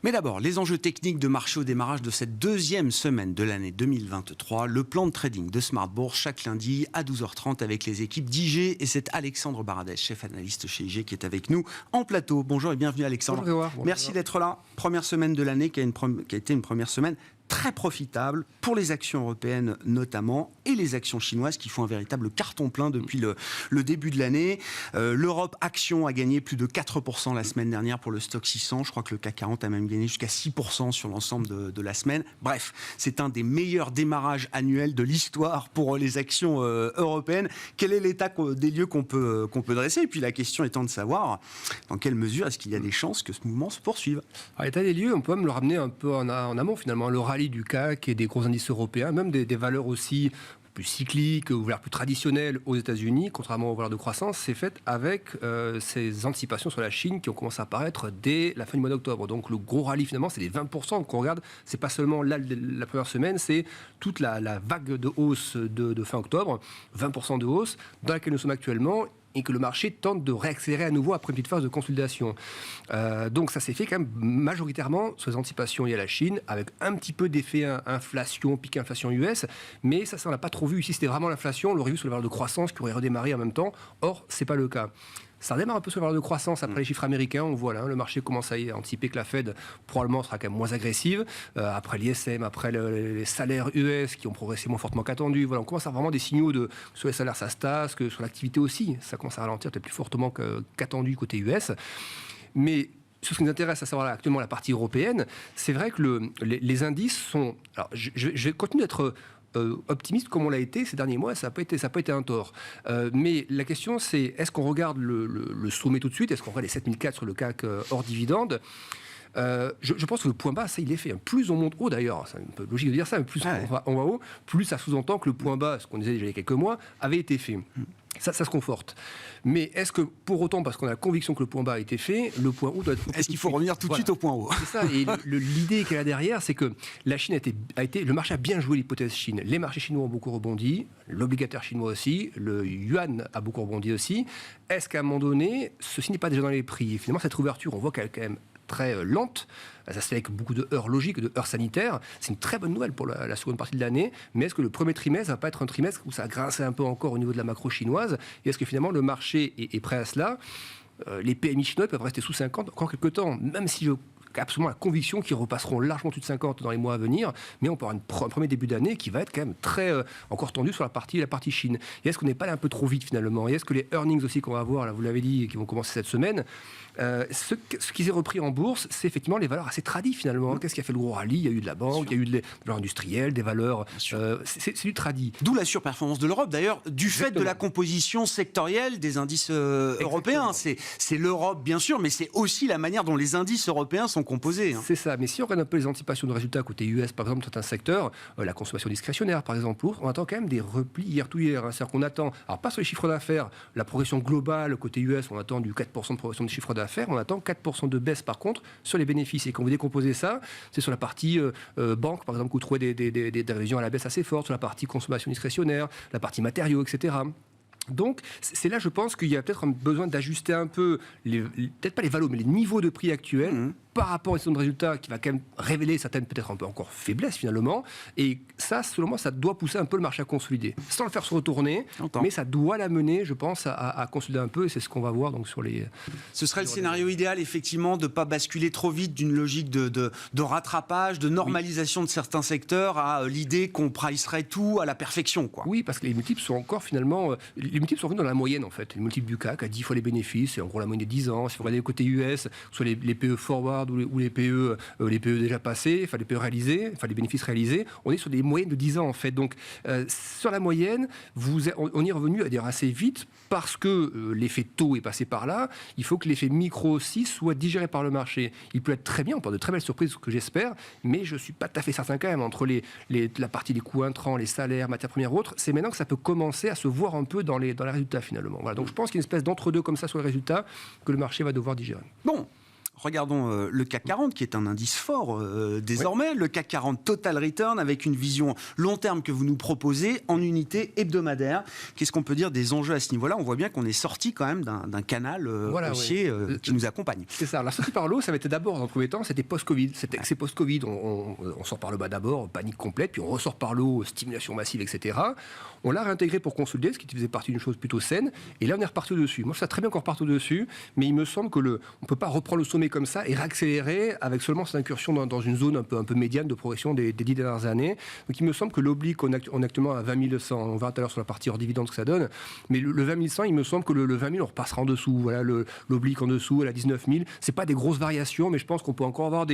Mais d'abord, les enjeux techniques de marché au démarrage de cette deuxième semaine de l'année 2023. Le plan de trading de Smart Bourse chaque lundi à 12h30 avec les équipes d'IG. Et c'est Alexandre Baradès, chef analyste chez IG, qui est avec nous en plateau. Bonjour et bienvenue Alexandre. Bonjour. Merci d'être là. Première semaine de l'année qui a été une première semaine très profitable pour les actions européennes notamment et les actions chinoises qui font un véritable carton plein depuis le début de l'année. L'Europe Action a gagné plus de 4% la semaine dernière pour le stock 600. Je crois que le CAC 40 a même gagné jusqu'à 6% sur l'ensemble de la semaine. Bref, c'est un des meilleurs démarrages annuels de l'histoire pour les actions européennes. Quel est l'état des lieux qu'on peut dresser? Et puis la question étant de savoir dans quelle mesure est-ce qu'il y a des chances que ce mouvement se poursuive. À l'état des lieux, on peut même le ramener un peu en amont finalement. Le rallye du CAC et des gros indices européens, même des valeurs aussi plus cycliques ou plus traditionnelles aux États-Unis, contrairement aux valeurs de croissance, c'est fait avec ces anticipations sur la Chine qui ont commencé à apparaître dès la fin du mois d'octobre. Donc le gros rallye finalement, c'est les 20% qu'on regarde. C'est pas seulement la première semaine, c'est toute la vague de hausse de fin octobre, 20% de hausse dans laquelle nous sommes actuellement, et que le marché tente de réaccélérer à nouveau après une petite phase de consolidation. Donc ça s'est fait quand même majoritairement sur les anticipations liées à la Chine, avec un petit peu d'effet inflation, pic inflation US, mais ça on l'a pas trop vu. Ici, c'était vraiment l'inflation, on l'aurait vu sur les valeurs de croissance qui auraient redémarré en même temps. Or, c'est pas le cas. Ça redémarre un peu sur les valeurs de croissance après les chiffres américains. On voit là, le marché commence à anticiper que la Fed probablement sera quand même moins agressive. Après l'ISM, après les salaires US qui ont progressé moins fortement qu'attendu. Voilà, on commence à avoir vraiment des signaux sur les salaires ça se tasse, que sur l'activité aussi, ça commence à ralentir peut-être plus fortement qu'attendu côté US. Mais ce qui nous intéresse à savoir là, actuellement la partie européenne, c'est vrai que les indices sont... Alors, je vais continuer d'être optimiste comme on l'a été ces derniers mois, ça n'a pas été un tort. Mais la question c'est, est-ce qu'on regarde le sommet tout de suite? Est-ce qu'on regarde les 7004 sur le CAC hors dividende? Je pense que le point bas, ça il est fait. Plus on monte haut d'ailleurs, c'est un peu logique de dire ça, mais plus on va haut, plus ça sous-entend que le point bas, ce qu'on disait déjà il y a quelques mois, avait été fait. Ça se conforte. Mais est-ce que pour autant, parce qu'on a la conviction que le point bas a été fait, le point haut doit être... Est-ce qu'il faut revenir tout de suite au point haut? C'est ça, et l'idée qu'il y a derrière, c'est que la Chine le marché a bien joué l'hypothèse Chine. Les marchés chinois ont beaucoup rebondi, l'obligataire chinois aussi, le yuan a beaucoup rebondi aussi. Est-ce qu'à un moment donné, ceci n'est pas déjà dans les prix? Et finalement, cette ouverture, on voit qu'elle est quand même très lente. Ça se fait avec beaucoup de heures logiques, de heures sanitaires. C'est une très bonne nouvelle pour la seconde partie de l'année. Mais est-ce que le premier trimestre va pas être un trimestre où ça a grincé un peu encore au niveau de la macro chinoise? Et est-ce que finalement le marché est prêt à cela? Les PMI chinois peuvent rester sous 50 encore quelques temps, même si absolument la conviction qu'ils repasseront largement au-dessus de 50 dans les mois à venir, mais on peut avoir un premier début d'année qui va être quand même très encore tendu sur la partie Chine. Et est-ce qu'on n'est pas allé un peu trop vite finalement? Et est-ce que les earnings aussi qu'on va avoir, là, vous l'avez dit, qui vont commencer cette semaine, ce qui s'est repris en bourse, c'est effectivement les valeurs assez tradies finalement. Qu'est-ce qui a fait le gros rallye? Il y a eu de la banque, il y a eu de valeurs industrielles, des valeurs... c'est du tradit. D'où la surperformance de l'Europe d'ailleurs, du fait de la composition sectorielle des indices européens. C'est l'Europe bien sûr, mais c'est aussi la manière dont les indices européens sont composés. C'est ça, mais si on regarde un peu les anticipations de résultats côté US, par exemple, dans certains secteurs, la consommation discrétionnaire, par exemple, on attend quand même des replis hier tout hier. C'est-à-dire qu'on attend, alors pas sur les chiffres d'affaires, la progression globale côté US, on attend du 4% de progression des chiffres d'affaires, on attend 4% de baisse par contre sur les bénéfices. Et quand vous décomposez ça, c'est sur la partie banque, par exemple, que vous trouvez des révisions à la baisse assez fortes, sur la partie consommation discrétionnaire, la partie matériaux, etc. Donc, c'est là, je pense qu'il y a peut-être un besoin d'ajuster un peu, peut-être pas les valos, mais les niveaux de prix actuels par rapport à une de résultats qui va quand même révéler certaines, peut-être un peu encore faiblesses finalement. Et ça, selon moi, ça doit pousser un peu le marché à consolider. Sans le faire se retourner, mais ça doit l'amener, je pense, à consolider un peu. Et c'est ce qu'on va voir donc sur les... Ce serait le scénario idéal, effectivement, de ne pas basculer trop vite d'une logique de rattrapage, de normalisation de certains secteurs à l'idée qu'on pricerait tout à la perfection, quoi. Oui, parce que les multiples sont encore finalement... Les multiples sont revenus dans la moyenne, en fait. Les multiples du CAC à 10 fois les bénéfices, c'est en gros la moyenne des 10 ans. Si vous regardez le côté US, soit les PE forward ou les PE déjà passés, enfin les PE réalisés, enfin les bénéfices réalisés, on est sur des moyennes de 10 ans, en fait. Donc, sur la moyenne, on y est revenu à dire assez vite parce que l'effet taux est passé par là. Il faut que l'effet micro aussi soit digéré par le marché. Il peut être très bien, on parle de très belles surprises, que j'espère, mais je ne suis pas tout à fait certain quand même, entre la partie des coûts intrants, les salaires, matières premières autres, c'est maintenant que ça peut commencer à se voir un peu dans les résultats finalement. Voilà. Donc je pense qu'il y a une espèce d'entre-deux comme ça sur les résultats que le marché va devoir digérer. Bon. Regardons le CAC 40, qui est un indice fort désormais. Le CAC 40 Total Return, avec une vision long terme que vous nous proposez en unité hebdomadaire. Qu'est-ce qu'on peut dire des enjeux à ce niveau-là? On voit bien qu'on est sorti quand même d'un canal haussier qui nous accompagne. C'est ça. La sortie par l'eau, ça avait été d'abord, dans le premier temps, c'était post-Covid. C'est post-Covid. On sort par le bas d'abord, panique complète, puis on ressort par l'eau, stimulation massive, etc. On l'a réintégré pour consolider, ce qui faisait partie d'une chose plutôt saine. Et là, on est reparti au-dessus. Moi, je sais très bien qu'on reparte au-dessus, mais il me semble que on ne peut pas reprendre le sommet comme ça et réaccélérer avec seulement cette incursion dans une zone un peu médiane de progression des 10 dernières années. Donc, il me semble que l'oblique, on est actuellement à 20 100. On verra tout à l'heure sur la partie hors dividende ce que ça donne. Mais le 20 100, il me semble que le 20 000, on repassera en dessous. Voilà, l'oblique en dessous, à la 19 000. C'est pas des grosses variations, mais je pense qu'on peut encore avoir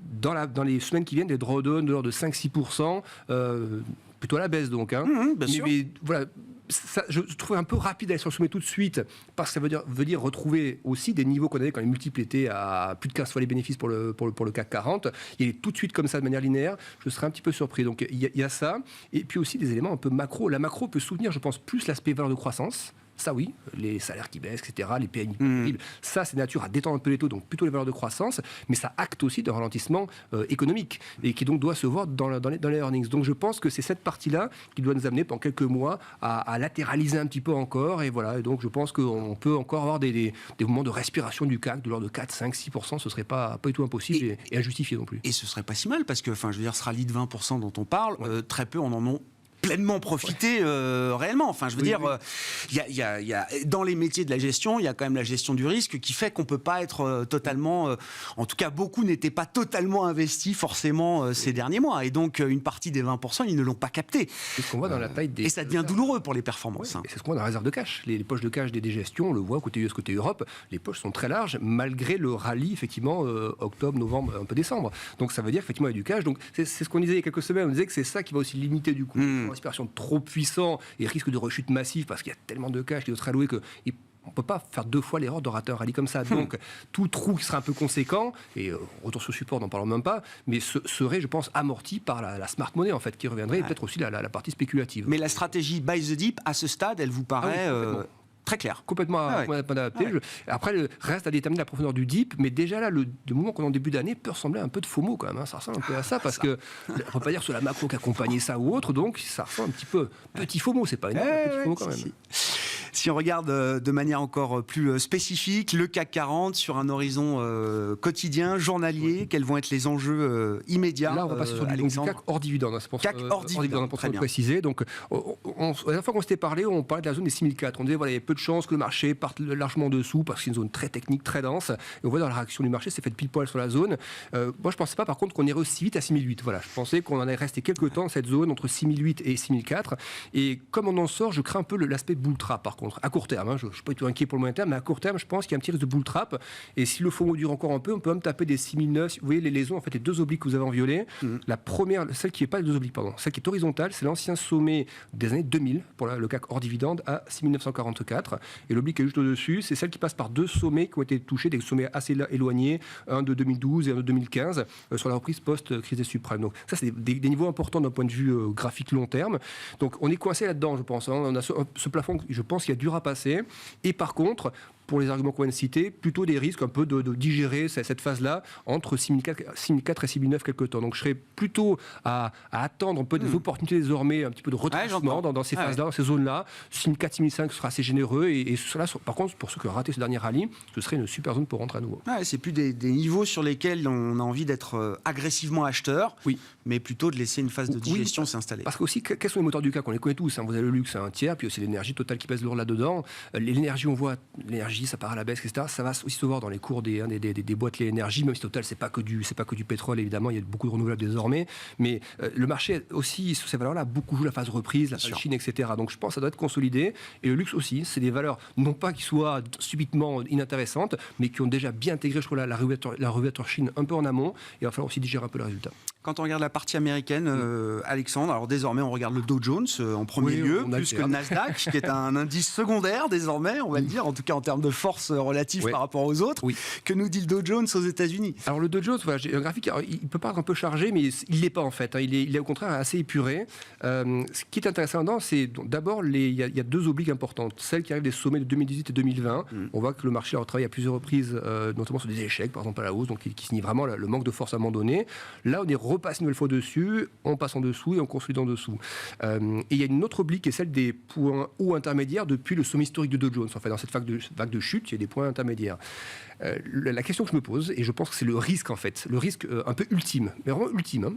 dans les semaines qui viennent des drawdowns de l'ordre de 5-6%. Plutôt à la baisse donc. Bien sûr. Mais voilà, ça, je trouvais un peu rapide d'aller sur le sommet tout de suite, parce que ça veut dire retrouver aussi des niveaux qu'on avait quand les multiples étaient à plus de 15 fois les bénéfices pour le CAC 40. Il est tout de suite comme ça de manière linéaire, je serais un petit peu surpris. Donc il y a ça, et puis aussi des éléments un peu macro. La macro peut soutenir, je pense, plus l'aspect valeur de croissance. Ça oui, les salaires qui baissent, etc., les PMI terribles, ça c'est nature à détendre un peu les taux, donc plutôt les valeurs de croissance, mais ça acte aussi d'un ralentissement économique, et qui donc doit se voir dans les earnings. Donc je pense que c'est cette partie-là qui doit nous amener pendant quelques mois à latéraliser un petit peu encore, et voilà, et donc je pense qu'on peut encore avoir des moments de respiration du CAC de l'ordre de 4, 5, 6%, ce serait pas du tout impossible et injustifié non plus. Et ce serait pas si mal, parce que, je veux dire, ce rallye de 20% dont on parle, très peu en ont pleinement profité réellement. Je veux dire, il y a dans les métiers de la gestion, il y a quand même la gestion du risque qui fait qu'on peut pas être totalement, en tout cas beaucoup n'étaient pas totalement investis forcément ces derniers mois, et donc une partie des 20% ils ne l'ont pas capté. C'est ce qu'on voit dans la taille des... Et ça devient douloureux pour les performances. Et c'est ce qu'on voit dans la réserve de cash. Les poches de cash des gestions, on le voit côté US, côté Europe, les poches sont très larges malgré le rallye effectivement octobre, novembre, un peu décembre. Donc ça veut dire effectivement il y a du cash. Donc c'est ce qu'on disait il y a quelques semaines, on disait que c'est ça qui va aussi limiter du coup respiration trop puissant et risque de rechute massive parce qu'il y a tellement de cash qui doit être alloué que on ne peut pas faire deux fois l'erreur de rater un rallye comme ça. Donc, tout trou qui sera un peu conséquent, et retour sur support, n'en parlons même pas, mais serait, je pense, amorti par la smart money, en fait, qui reviendrait, et peut-être aussi la partie spéculative. Mais la stratégie buy the dip, à ce stade, elle vous paraît... très clair. Complètement adapté. Après, reste à déterminer la profondeur du dip, mais déjà là, le moment qu'on est en début d'année peut ressembler à un peu de FOMO quand même. Ça ressemble un peu à ça, parce que on ne peut pas dire sur la macro qu'accompagner ça ou autre, donc ça ressemble un petit peu petit FOMO, c'est pas énorme, petit FOMO quand même. Si on regarde de manière encore plus spécifique, le CAC 40 sur un horizon quotidien, journalier, quels vont être les enjeux immédiats? Là, on va passer sur du CAC hors dividende. C'est pour CAC hors dividende, pour préciser. Donc, la dernière fois qu'on s'était parlé, on parlait de la zone des 6004. On disait voilà, il y a peu de chances que le marché parte largement en dessous parce que c'est une zone très technique, très dense. Et on voit dans la réaction du marché, c'est fait pile poil sur la zone. Moi, je ne pensais pas par contre qu'on irait aussi vite à 6008. Voilà, je pensais qu'on en allait rester quelques temps dans cette zone entre 6008 et 6004. Et comme on en sort, je crains un peu l'aspect bull trap par contre, à court terme. Je ne suis pas du tout inquiet pour le moyen terme, mais à court terme, je pense qu'il y a un petit risque de bull trap. Et si le FOMO dure encore un peu, on peut même taper des 6009. Vous voyez les zones, en fait, les deux obliques que vous avez en violet. La première, celle qui n'est pas les deux obliques, pardon, celle qui est horizontale, c'est l'ancien sommet des années 2000 pour le CAC hors dividende à 6944. Et l'oblique qui est juste au-dessus, c'est celle qui passe par deux sommets qui ont été touchés, des sommets assez éloignés, un de 2012 et un de 2015, sur la reprise post-crise des subprimes. Donc ça, c'est des niveaux importants d'un point de vue graphique long terme. Donc on est coincé là-dedans, je pense. On a ce plafond, je pense qu'il y a dur à passer. Et par contre, pour les arguments qu'on vient de citer, plutôt des risques un peu de digérer cette phase-là entre 6004 et 6009 quelques temps. Donc je serais plutôt à attendre un peu des opportunités désormais, un petit peu de retranchement dans ces phases-là, dans ces zones-là. 6004, 6005 sera assez généreux et cela, par contre, pour ceux qui ont raté ce dernier rallye, ce serait une super zone pour rentrer à nouveau. C'est plus des niveaux sur lesquels on a envie d'être agressivement acheteur, mais plutôt de laisser une phase de digestion s'installer. Parce qu'aussi, quels sont les moteurs du CAC? On les connaît tous. Vous avez le luxe, un tiers, puis aussi l'énergie totale qui pèse lourd là-dedans. L'énergie, on voit l'énergie, ça part à la baisse, etc. Ça va aussi se voir dans les cours des boîtes l'énergie, même si Total, c'est pas que du pétrole, évidemment, il y a beaucoup de renouvelables désormais. Mais le marché aussi, sur ces valeurs-là, beaucoup joue la phase reprise, la phase Chine, etc. Donc je pense que ça doit être consolidé. Et le luxe aussi, c'est des valeurs, non pas qui soient subitement inintéressantes, mais qui ont déjà bien intégré, je crois, la réouverture Chine un peu en amont. Et il va falloir aussi digérer un peu le résultat. Quand on regarde la partie américaine, Alexandre, alors désormais on regarde le Dow Jones en premier lieu, plus que le Nasdaq, qui est un indice secondaire désormais, on va le dire, en tout cas en termes de force relative par rapport aux autres. Que nous dit le Dow Jones aux États-Unis? Alors le Dow Jones, voilà, j'ai un graphique, alors, il peut paraître un peu chargé, mais il l'est pas en fait. Il est au contraire assez épuré. Ce qui est intéressant dedans, c'est d'abord il y a deux obliques importantes. Celles qui arrivent des sommets de 2018 et 2020. On voit que le marché a retravaillé à plusieurs reprises, notamment sur des échecs, par exemple à la hausse, donc qui signifie vraiment le manque de force à un moment donné. Là, on est repasse une nouvelle fois dessus, on passe en dessous et on consolide en dessous. Et il y a une autre oblique qui est celle des points hauts intermédiaires depuis le sommet historique du Dow Jones. En fait, dans cette vague de chute, il y a des points intermédiaires. La question que je me pose, et je pense que c'est le risque en fait, le risque un peu ultime, mais vraiment ultime, hein,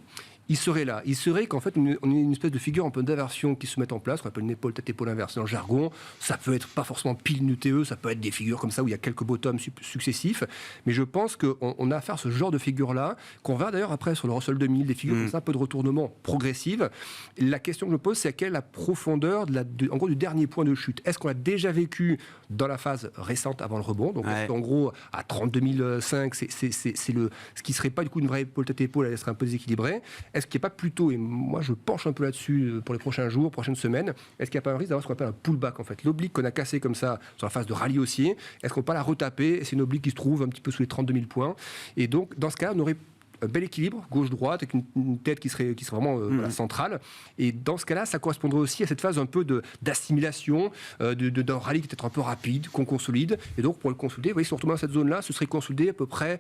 il serait là. Il serait qu'en fait, on ait une espèce de figure un peu d'inversion qui se mette en place, qu'on appelle une épaule tête-épaule inversée dans le jargon. Ça peut être pas forcément pile une UTE, ça peut être des figures comme ça où il y a quelques bottoms successifs. Mais je pense qu'on a affaire à ce genre de figure-là, qu'on va d'ailleurs après sur le Russell 2000, des figures comme ça, un peu de retournement progressif. La question que je me pose, c'est quelle est la profondeur en gros, du dernier point de chute. Est-ce qu'on l'a déjà vécu dans la phase récente avant le rebond? Donc, en gros, à 32 500, c'est ce qui serait pas du coup une vraie épaule tête-épaule, elle serait un peu déséquilibrée. Est-ce qu'il n'y a pas plutôt, et moi je penche un peu là-dessus pour les prochains jours, prochaines semaines, est-ce qu'il n'y a pas un risque d'avoir ce qu'on appelle un pullback en fait? L'oblique qu'on a cassé comme ça sur la phase de rallye haussier, est-ce qu'on ne peut pas la retaper? C'est une oblique qui se trouve un petit peu sous les 32 000 points. Et donc, dans ce cas-là, on aurait un bel équilibre, gauche-droite, avec une tête qui serait vraiment centrale. Et dans ce cas-là, ça correspondrait aussi à cette phase un peu d'assimilation, d'un rallye qui est peut-être un peu rapide, qu'on consolide. Et donc, pour le consolider, vous voyez, si on retombe dans cette zone-là, ce serait consolidé à peu près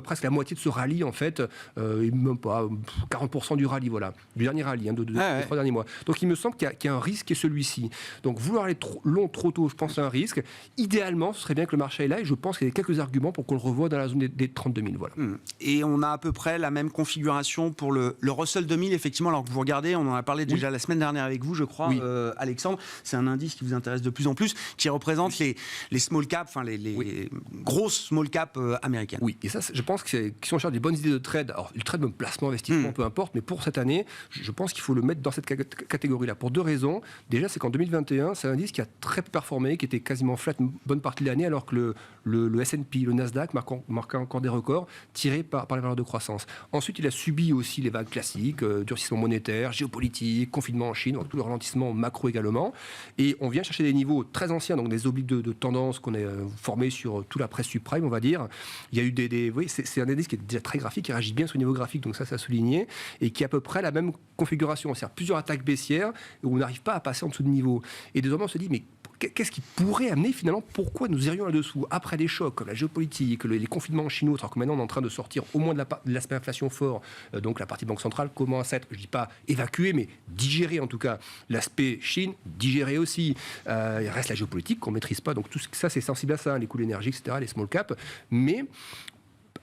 presque la moitié de ce rallye, en fait, et même pas 40% du rallye, voilà, du dernier rallye, des 3 derniers mois. Donc, il me semble qu'il y a un risque qui est celui-ci. Donc, vouloir aller trop tôt, je pense, c'est un risque. Idéalement, ce serait bien que le marché aille là, et je pense qu'il y a quelques arguments pour qu'on le revoie dans la zone des 32 000, voilà. Et on a à peu près la même configuration pour le Russell 2000, effectivement. Alors que vous regardez, on en a parlé déjà la semaine dernière avec vous, je crois, Alexandre. C'est un indice qui vous intéresse de plus en plus, qui représente les small caps, enfin les grosses small caps américaines. Oui, et ça, je pense que si on cherche des bonnes idées de trade, alors le trade, même placement, investissement, peu importe, mais pour cette année, je pense qu'il faut le mettre dans cette catégorie-là. Pour deux raisons. Déjà, c'est qu'en 2021, c'est un indice qui a très peu performé, qui était quasiment flat une bonne partie de l'année, alors que le S&P, le Nasdaq marquaient encore des records tirés par les valeurs de croissance. Ensuite, il a subi aussi les vagues classiques, durcissement monétaire, géopolitique, confinement en Chine, donc tout le ralentissement macro également. Et on vient chercher des niveaux très anciens, donc des obliques de tendance qu'on a formés sur toute la presse subprime, on va dire. Il y a eu oui, c'est un indice qui est déjà très graphique, qui réagit bien sur le niveau graphique, donc ça a souligné, et qui a à peu près la même configuration, c'est-à-dire plusieurs attaques baissières où on n'arrive pas à passer en dessous de niveau. Et désormais, on se dit, mais qu'est-ce qui pourrait amener finalement, pourquoi nous irions là-dessous après des chocs comme la géopolitique, les confinements chinois, alors que maintenant on est en train de sortir au moins de l'aspect inflation fort, donc la partie banque centrale commence à être, je ne dis pas évacuée, mais digérée en tout cas, l'aspect Chine, digéré aussi, il reste la géopolitique qu'on ne maîtrise pas, donc tout ça c'est sensible à ça, les coûts de l'énergie, etc., les small caps, mais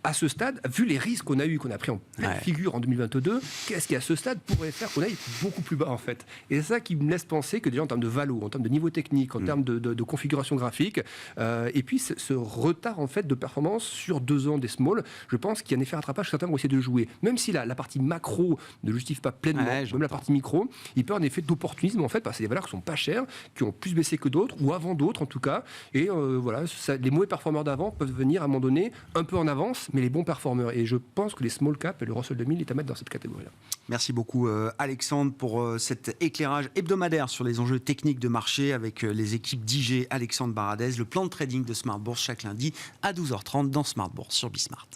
à ce stade, vu les risques qu'on a pris en pleine figure en 2022, qu'est-ce qui à ce stade pourrait faire qu'on aille beaucoup plus bas en fait? Et c'est ça qui me laisse penser que déjà en termes de valo, en termes de niveau technique, en termes de configuration graphique, et puis ce retard en fait de performance sur 2 ans des small, je pense qu'il y a un effet rattrapage que certains vont essayer de jouer. Même si la partie macro ne justifie pas pleinement, même la partie micro, il peut y avoir un effet d'opportunisme en fait, parce que c'est des valeurs qui sont pas chères, qui ont plus baissé que d'autres, ou avant d'autres en tout cas, et voilà, les mauvais performeurs d'avant peuvent venir à un moment donné un peu en avance, mais les bons performeurs. Et je pense que les small caps et le Russell 2000 est à mettre dans cette catégorie-là. Merci beaucoup Alexandre pour cet éclairage hebdomadaire sur les enjeux techniques de marché avec les équipes d'IG, Alexandre Baradez, le plan de trading de Smart Bourse chaque lundi à 12h30 dans Smart Bourse sur Bismart.